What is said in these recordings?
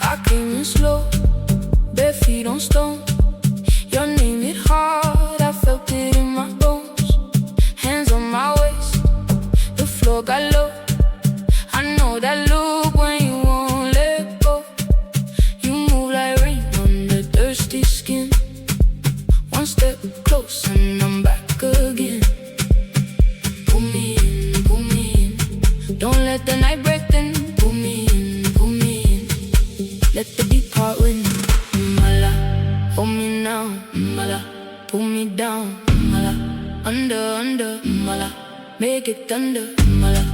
I came in slow, bare feet on stone. Your name hit hard, I felt it in my bones. Hands on my waist, the floor got low. I know that look when you won't let go. You move like rain on the thirsty skin. One step close and I'm back again. Pull me in, pull me in. Don't let the night break then. Pull me in, pull me in. Let the deep part win. Mmala, hold me now. Mmala, pull me down. Mmala, under, under. Mmala, make it thunder. Mmala,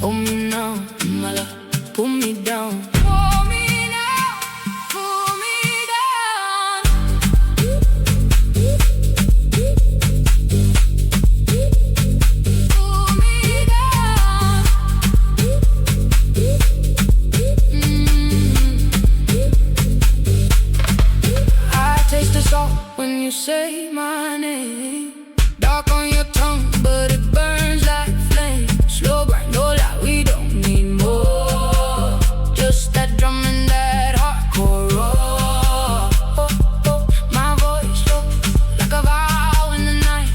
hold me now. Mmala, pull me down. Pull me down, pull me down. Pull me down. I taste the salt when you say my name. Dark on your tongue, but it burns like flame. Slow grind, no lie, we don't need more. Just that drum and that hardcore roar. My voice low, like a vow in the night.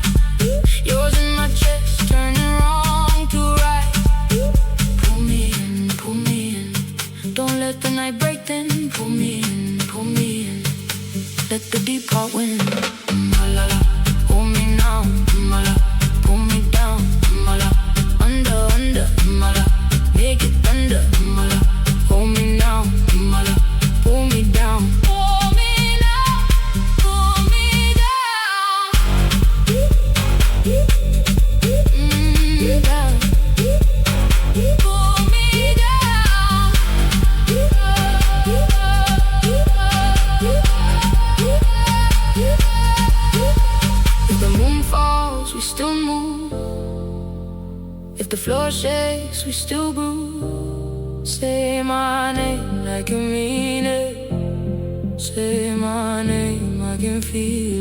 Yours in my chest, turning wrong to right. Pull me in, pull me in. Don't let the night break then. Pull me in, pull me in. Let the deep part win. Mmala, hold me now. Mmala, pull me down. Mmala, under, under. Mmala, make it thunder. Mmala, hold me now. Mmala, pull me down. Pull me now, pull me down. Down. Pull me down. If the moon falls, we still move. If the floor shakes, we still groove. Say my name like you mean it. Say my name, I can feel